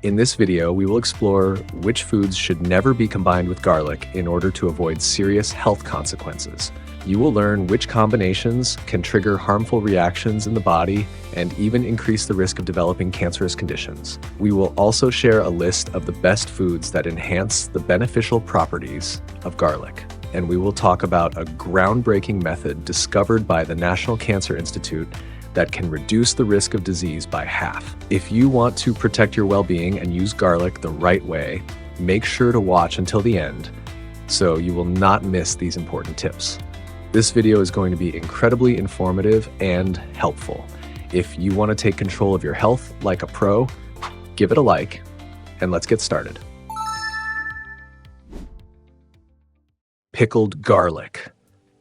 In this video, we will explore which foods should never be combined with garlic in order to avoid serious health consequences. You will learn which combinations can trigger harmful reactions in the body and even increase the risk of developing cancerous conditions. We will also share a list of the best foods that enhance the beneficial properties of garlic. And we will talk about a groundbreaking method discovered by the National Cancer Institute that can reduce the risk of disease by half. If you want to protect your well-being and use garlic the right way, make sure to watch until the end so you will not miss these important tips. This video is going to be incredibly informative and helpful. If you want to take control of your health like a pro, give it a like, and let's get started. Pickled garlic.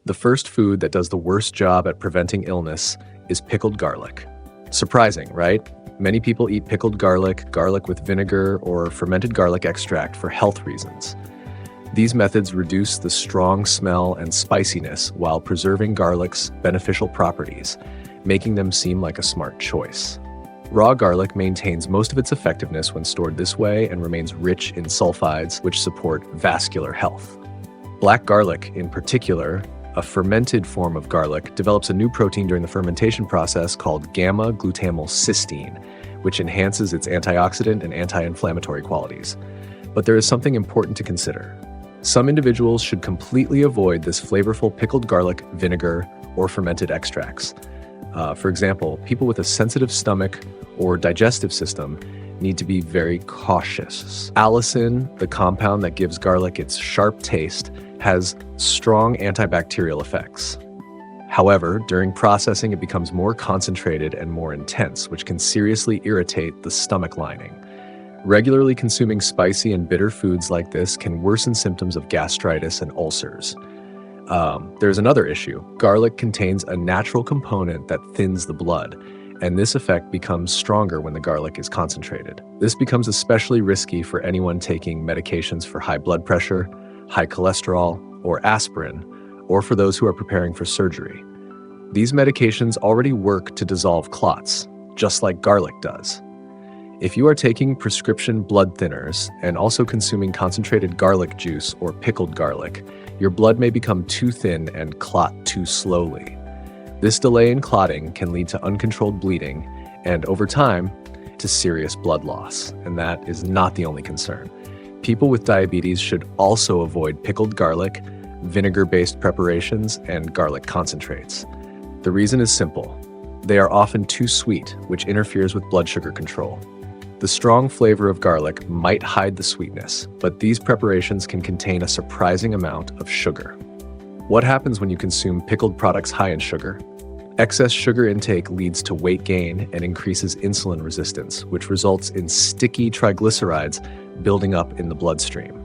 The first food that does the worst job at preventing illness is pickled garlic. Surprising, right? Many people eat pickled garlic, garlic with vinegar, or fermented garlic extract for health reasons. These methods reduce the strong smell and spiciness while preserving garlic's beneficial properties, making them seem like a smart choice. Raw garlic maintains most of its effectiveness when stored this way and remains rich in sulfides, which support vascular health. Black garlic, in particular, a fermented form of garlic, develops a new protein during the fermentation process called gamma-glutamyl-cysteine, which enhances its antioxidant and anti-inflammatory qualities. But there is something important to consider. Some individuals should completely avoid this flavorful pickled garlic, vinegar, or fermented extracts. For example, people with a sensitive stomach or digestive system need to be very cautious. Allicin, the compound that gives garlic its sharp taste, has strong antibacterial effects. However, during processing, it becomes more concentrated and more intense, which can seriously irritate the stomach lining. Regularly consuming spicy and bitter foods like this can worsen symptoms of gastritis and ulcers. There's another issue. Garlic contains a natural component that thins the blood, and this effect becomes stronger when the garlic is concentrated. This becomes especially risky for anyone taking medications for high blood pressure, high cholesterol, or aspirin, or for those who are preparing for surgery. These medications already work to dissolve clots, just like garlic does. If you are taking prescription blood thinners and also consuming concentrated garlic juice or pickled garlic, your blood may become too thin and clot too slowly. This delay in clotting can lead to uncontrolled bleeding and, over time, to serious blood loss, and that is not the only concern. People with diabetes should also avoid pickled garlic, vinegar-based preparations, and garlic concentrates. The reason is simple. They are often too sweet, which interferes with blood sugar control. The strong flavor of garlic might hide the sweetness, but these preparations can contain a surprising amount of sugar. What happens when you consume pickled products high in sugar? Excess sugar intake leads to weight gain and increases insulin resistance, which results in sticky triglycerides building up in the bloodstream.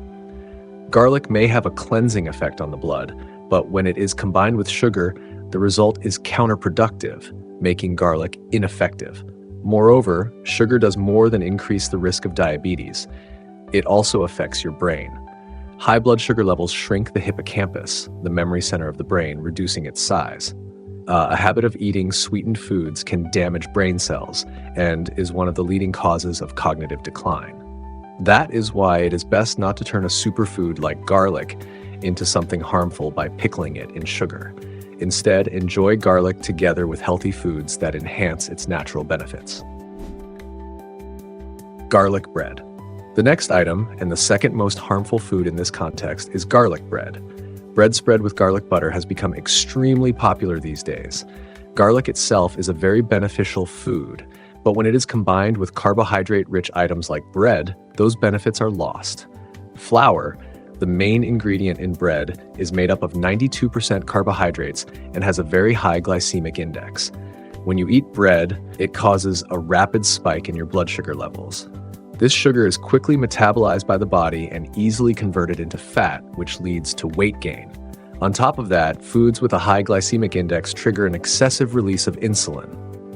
Garlic may have a cleansing effect on the blood, but when it is combined with sugar, the result is counterproductive, making garlic ineffective. Moreover, sugar does more than increase the risk of diabetes. It also affects your brain. High blood sugar levels shrink the hippocampus, the memory center of the brain, reducing its size. A habit of eating sweetened foods can damage brain cells and is one of the leading causes of cognitive decline. That is why it is best not to turn a superfood like garlic into something harmful by pickling it in sugar. Instead, enjoy garlic together with healthy foods that enhance its natural benefits. Garlic bread. The next item, and the second most harmful food in this context, is garlic bread. Bread spread with garlic butter has become extremely popular these days. Garlic itself is a very beneficial food, but when it is combined with carbohydrate-rich items like bread, those benefits are lost. Flour, the main ingredient in bread, is made up of 92% carbohydrates and has a very high glycemic index. When you eat bread, it causes a rapid spike in your blood sugar levels. This sugar is quickly metabolized by the body and easily converted into fat, which leads to weight gain. On top of that, foods with a high glycemic index trigger an excessive release of insulin.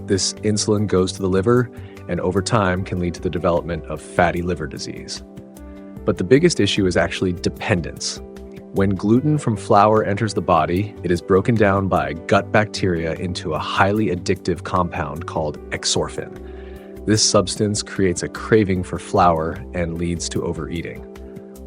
This insulin goes to the liver and over time can lead to the development of fatty liver disease. But the biggest issue is actually dependence. When gluten from flour enters the body, it is broken down by gut bacteria into a highly addictive compound called exorphin. This substance creates a craving for flour and leads to overeating.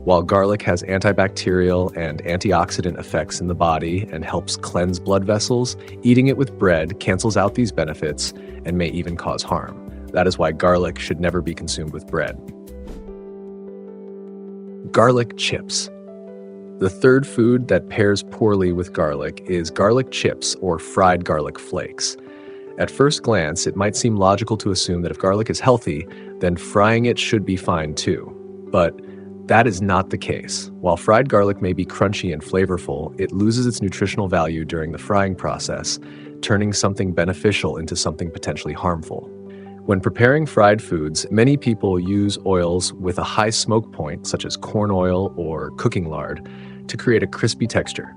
While garlic has antibacterial and antioxidant effects in the body and helps cleanse blood vessels, eating it with bread cancels out these benefits and may even cause harm. That is why garlic should never be consumed with bread. Garlic chips. The third food that pairs poorly with garlic is garlic chips or fried garlic flakes. At first glance, it might seem logical to assume that if garlic is healthy, then frying it should be fine too. But that is not the case. While fried garlic may be crunchy and flavorful, it loses its nutritional value during the frying process, turning something beneficial into something potentially harmful. When preparing fried foods, many people use oils with a high smoke point, such as corn oil or cooking lard, to create a crispy texture.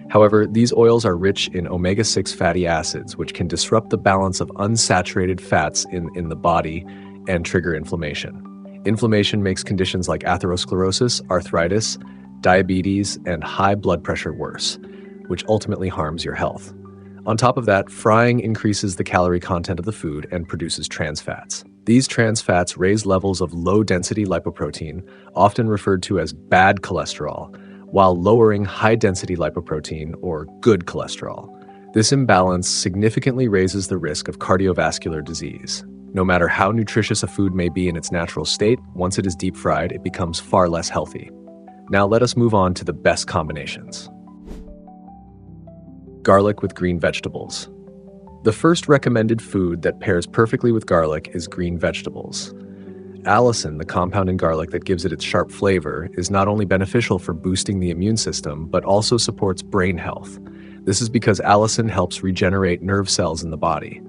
However, these oils are rich in omega-6 fatty acids, which can disrupt the balance of unsaturated fats in the body and trigger inflammation. Inflammation makes conditions like atherosclerosis, arthritis, diabetes, and high blood pressure worse, which ultimately harms your health. On top of that, frying increases the calorie content of the food and produces trans fats. These trans fats raise levels of low-density lipoprotein, often referred to as bad cholesterol, while lowering high-density lipoprotein or good cholesterol. This imbalance significantly raises the risk of cardiovascular disease. No matter how nutritious a food may be in its natural state, once it is deep fried, it becomes far less healthy. Now let us move on to the best combinations. Garlic with green vegetables. The first recommended food that pairs perfectly with garlic is green vegetables. Allicin, the compound in garlic that gives it its sharp flavor, is not only beneficial for boosting the immune system, but also supports brain health. This is because allicin helps regenerate nerve cells in the body.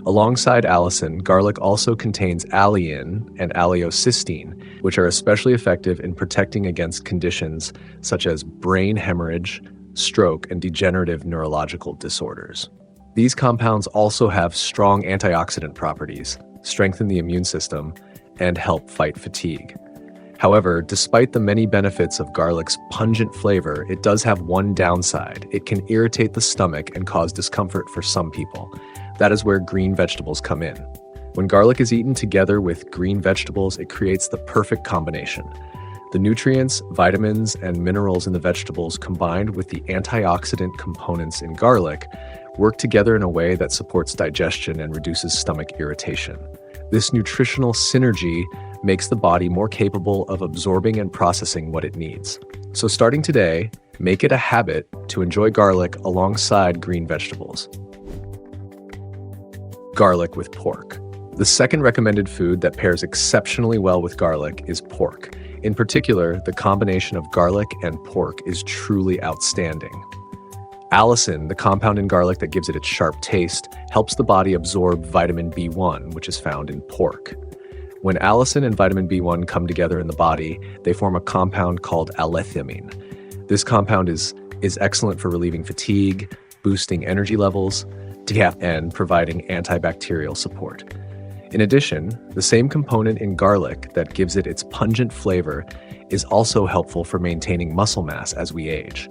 Alongside allicin, garlic also contains alliin and alliocystine, which are especially effective in protecting against conditions such as brain hemorrhage, stroke, and degenerative neurological disorders. These compounds also have strong antioxidant properties, strengthen the immune system, and help fight fatigue. However, despite the many benefits of garlic's pungent flavor, it does have one downside. It can irritate the stomach and cause discomfort for some people. That is where green vegetables come in. When garlic is eaten together with green vegetables, it creates the perfect combination. The nutrients, vitamins, and minerals in the vegetables combined with the antioxidant components in garlic work together in a way that supports digestion and reduces stomach irritation. This nutritional synergy makes the body more capable of absorbing and processing what it needs. So starting today, make it a habit to enjoy garlic alongside green vegetables. Garlic with pork. The second recommended food that pairs exceptionally well with garlic is pork. In particular, the combination of garlic and pork is truly outstanding. Allicin, the compound in garlic that gives it its sharp taste, helps the body absorb vitamin B1, which is found in pork. When allicin and vitamin B1 come together in the body, they form a compound called allethiamine. This compound is excellent for relieving fatigue, boosting energy levels, and providing antibacterial support. In addition, the same component in garlic that gives it its pungent flavor is also helpful for maintaining muscle mass as we age.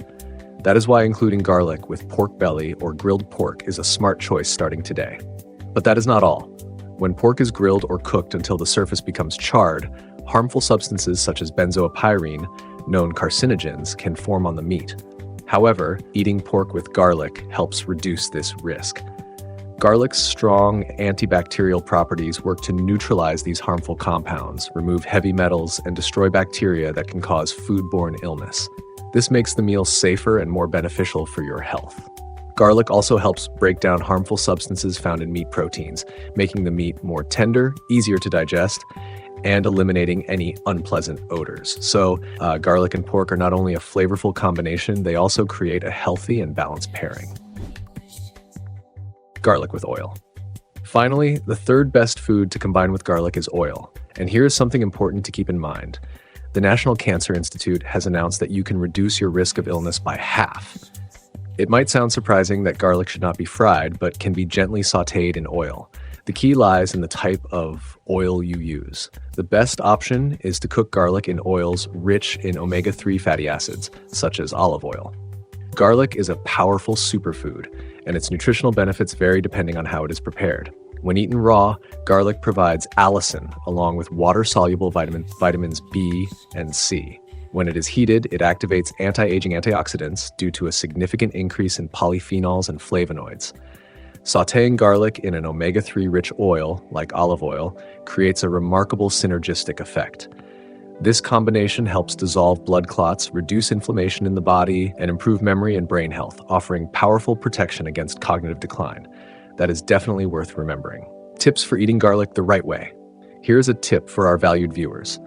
That is why including garlic with pork belly or grilled pork is a smart choice starting today. But that is not all. When pork is grilled or cooked until the surface becomes charred, harmful substances such as benzoylpyrene, known carcinogens, can form on the meat. However, eating pork with garlic helps reduce this risk. Garlic's strong antibacterial properties work to neutralize these harmful compounds, remove heavy metals, and destroy bacteria that can cause foodborne illness. This makes the meal safer and more beneficial for your health. Garlic also helps break down harmful substances found in meat proteins, making the meat more tender, easier to digest, and eliminating any unpleasant odors. So garlic and pork are not only a flavorful combination, they also create a healthy and balanced pairing. Garlic with oil. Finally, the third best food to combine with garlic is oil. And here is something important to keep in mind. The National Cancer Institute has announced that you can reduce your risk of illness by half. It might sound surprising that garlic should not be fried, but can be gently sautéed in oil. The key lies in the type of oil you use. The best option is to cook garlic in oils rich in omega-3 fatty acids, such as olive oil. Garlic is a powerful superfood, and its nutritional benefits vary depending on how it is prepared. When eaten raw, garlic provides allicin along with water-soluble vitamins B and C. When it is heated, it activates anti-aging antioxidants due to a significant increase in polyphenols and flavonoids. Sautéing garlic in an omega-3 rich oil, like olive oil, creates a remarkable synergistic effect. This combination helps dissolve blood clots, reduce inflammation in the body, and improve memory and brain health, offering powerful protection against cognitive decline. That is definitely worth remembering. Tips for eating garlic the right way. Here's a tip for our valued viewers.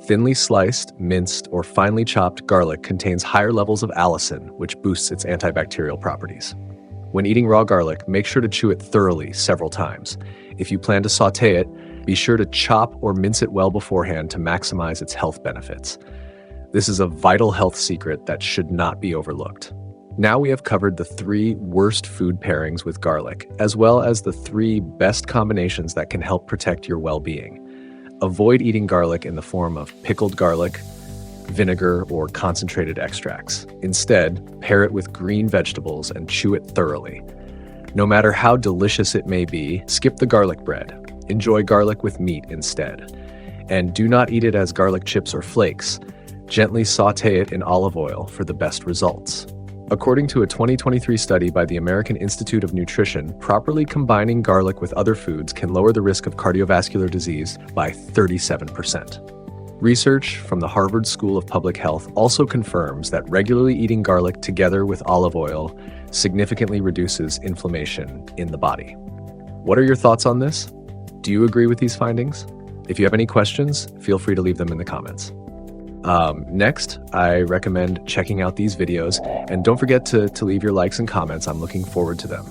Thinly sliced, minced, or finely chopped garlic contains higher levels of allicin, which boosts its antibacterial properties. When eating raw garlic, make sure to chew it thoroughly several times. If you plan to sauté it, be sure to chop or mince it well beforehand to maximize its health benefits. This is a vital health secret that should not be overlooked. Now we have covered the 3 worst food pairings with garlic, as well as the 3 best combinations that can help protect your well-being. Avoid eating garlic in the form of pickled garlic, vinegar, or concentrated extracts. Instead, pair it with green vegetables and chew it thoroughly. No matter how delicious it may be, skip the garlic bread. Enjoy garlic with meat instead. And do not eat it as garlic chips or flakes. Gently sauté it in olive oil for the best results. According to a 2023 study by the American Institute of Nutrition, properly combining garlic with other foods can lower the risk of cardiovascular disease by 37%. Research from the Harvard School of Public Health also confirms that regularly eating garlic together with olive oil significantly reduces inflammation in the body. What are your thoughts on this? Do you agree with these findings? If you have any questions, feel free to leave them in the comments. Next, I recommend checking out these videos, and don't forget to leave your likes and comments. I'm looking forward to them.